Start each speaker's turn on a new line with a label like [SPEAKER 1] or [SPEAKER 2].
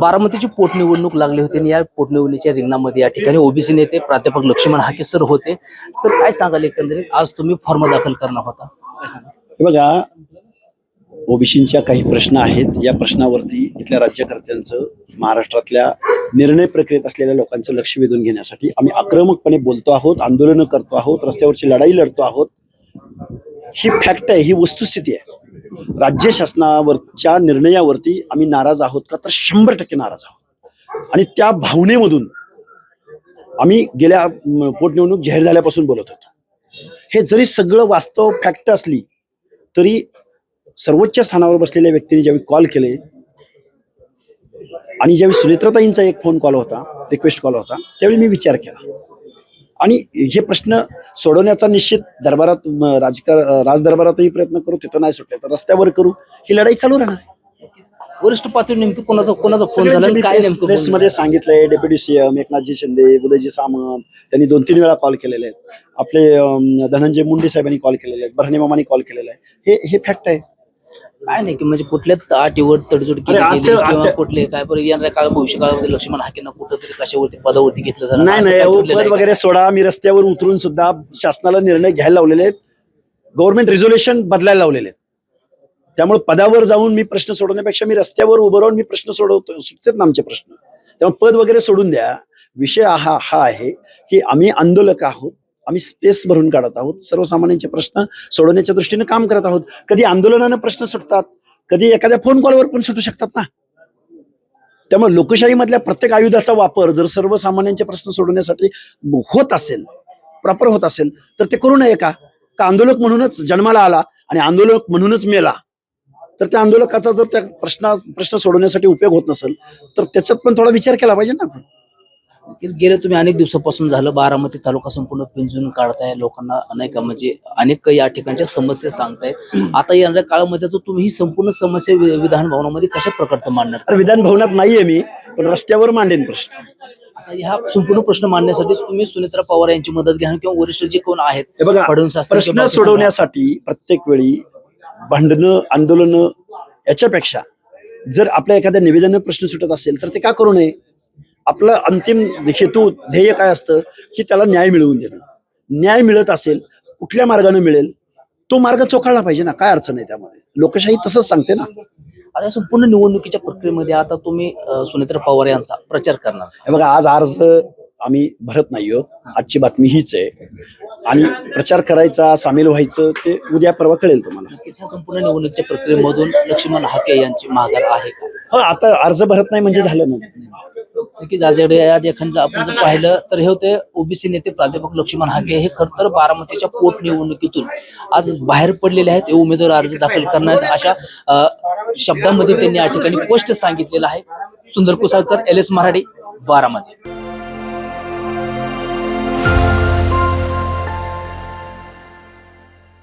[SPEAKER 1] बारामतीची पोटनिवडणूक लागली होती आणि या पोटनिवडणुकीच्या रिंगणामध्ये या ठिकाणी ओबीसी नेते प्राध्यापक लक्ष्मण हाके सर होते. सर काय सांगाल एकंदरीत आज तुम्ही फॉर्म दाखल करणार होता, काय सांगाल?
[SPEAKER 2] बघा, ओबीसींच्या काही प्रश्न आहेत. या प्रश्नावरती इथल्या राज्यकर्त्यांचं, महाराष्ट्रातल्या निर्णय प्रक्रियेत असलेल्या लोकांचं लक्ष वेधून घेण्यासाठी आम्ही आक्रमकपणे बोलतो आहोत, आंदोलनं करतो आहोत, रस्त्यावरची लढाई लढतो आहोत. ही फॅक्ट आहे, ही वस्तुस्थिती आहे. राज्य शासनावरच्या निर्णयावरती आम्ही नाराज आहोत का? तर 100% नाराज आहोत. आणि त्या भावनेमधून आम्ही गेल्या पोटनिवडणूक जाहीर झाल्यापासून बोलत होतो. हे जरी सगळं वास्तव फॅक्ट असली तरी सर्वोच्च स्थानावर बसलेल्या व्यक्तीने ज्यावेळी कॉल केले आणि ज्यावेळी सुनेत्राताईंचा एक फोन कॉल होता, रिक्वेस्ट कॉल होता, त्यावेळी मी विचार केला आणि हे प्रश्न सोडवण्याचा निश्चित दरबारात राजदरबारातही प्रयत्न करू, तिथं नाही सुटले तर रस्त्यावर करू, ही लढाई चालू राहणार.
[SPEAKER 1] वरिष्ठ पातळी नेमकी कोणाचा फोन झाला आणि काय नेमकं
[SPEAKER 2] प्रेसमध्ये सांगितलंय. डेप्युटी सीएम एकनाथजी शिंदे, उदयजी सामंत त्यांनी 2-3 वेळा कॉल केलेले आहेत. आपले धनंजय मुंडे साहेबांनी कॉल केलेले आहेत, भरणे मामांनी कॉल केलेला आहे. हे फॅक्ट आहे.
[SPEAKER 1] काय नाही की म्हणजे कुठल्या अटीवर तडजोड केली किंवा कुठले काय बरं येणाऱ्या काळ भविष्य काळामध्ये लक्ष्मण हाकेंना कुठंतरी कशावरती पदावरती घेतलं जाणार
[SPEAKER 2] नाही, पद वगैरे सोडा. मी रस्त्यावर उतरून सुद्धा शासनाला निर्णय घ्यायला लावलेले आहेत. गव्हर्नमेंट रेझोल्युशन बदलायला लावलेले आहेत. त्यामुळे पदावर जाऊन मी प्रश्न सोडवण्यापेक्षा मी रस्त्यावर उभं राहून मी प्रश्न सोडवतो, सुटतात ना आमचे प्रश्न. त्यामुळे पद वगैरे सोडून द्या. विषय हा आहे की आम्ही आंदोलक आहोत, आम्ही स्पेस भरून काढत आहोत, सर्वसामान्यांचे प्रश्न सोडवण्याच्या दृष्टीने काम करत आहोत. कधी आंदोलनानं प्रश्न सुटतात, कधी एखाद्या फोन कॉलवर पण सुटू शकतात ना. त्यामुळे लोकशाहीमधल्या प्रत्येक आयुधाचा वापर जर सर्वसामान्यांचे प्रश्न सोडवण्यासाठी होत असेल, प्रॉपर होत असेल, तर ते करू नये का? आंदोलक म्हणूनच जन्माला आला आणि आंदोलक म्हणूनच मेला, तर त्या आंदोलकाचा जर त्या प्रश्न सोडवण्यासाठी उपयोग होत नसेल तर त्याच्यात पण थोडा विचार केला पाहिजे ना आपण.
[SPEAKER 1] गेले तुम्ही अनेक दिवसापासून झालं बारामती तालुका संपूर्ण पिंजून काढताय, लोकांना अनेक या ठिकाणच्या समस्या सांगतायत. आता येणाऱ्या काळामध्ये तर तुम्ही ही संपूर्ण समस्या विधान भवनामध्ये कशा प्रकारचं मांडणार?
[SPEAKER 2] विधान भवनात नाहीये मी, पण रस्त्यावर मांडेन प्रश्न.
[SPEAKER 1] ह्या संपूर्ण प्रश्न मांडण्यासाठी तुम्ही सुनेत्रा पवार यांची मदत घ्या किंवा वरिष्ठ जे कोण आहेत
[SPEAKER 2] फडणवीस, प्रश्न सोडवण्यासाठी प्रत्येक वेळी भांडणं, आंदोलनं याच्यापेक्षा जर आपल्या एखाद्या निवेदनाने प्रश्न सुटत असेल तर ते का करू नये? आपलं अंतिम हेतू, ध्येय काय असतं की त्याला न्याय मिळवून देणं. न्याय मिळत असेल, कुठल्या मार्गाने मिळेल तो मार्ग चोखाळला पाहिजे ना. काय अडचण आहे त्यामध्ये? लोकशाही तसंच सांगते ना.
[SPEAKER 1] आता संपूर्ण निवडणुकीच्या प्रक्रियेमध्ये आता तुम्ही सुनेत्रा पवार यांचा प्रचार करणार.
[SPEAKER 2] हे बघा, आज अर्ज आम्ही भरत नाही आहोत. आजची बातमी हीच आहे आणि प्रचार करायचा, सामील व्हायचं ते उद्या परवा कळेल तुम्हाला.
[SPEAKER 1] ह्या संपूर्ण निवडणुकीच्या प्रक्रियेमधून लक्ष्मण हाके यांची माघार आहे का?
[SPEAKER 2] हो, आता अर्ज भरत नाही म्हणजे झालं ना.
[SPEAKER 1] नक्कीच आज या ठिकाणी आपण जर पाहिलं तर हे होते ओबीसी नेते प्राध्यापक लक्ष्मण हाके. हे खरं तर बारामतीच्या पोटनिवडणुकीतून आज बाहेर पडलेले आहेत. हे उमेदवार अर्ज दाखल करणार अशा शब्दांमध्ये त्यांनी या ठिकाणी स्पष्ट सांगितलेलं आहे. सुंदर कुसाळकर, LS मराठी, बारामती.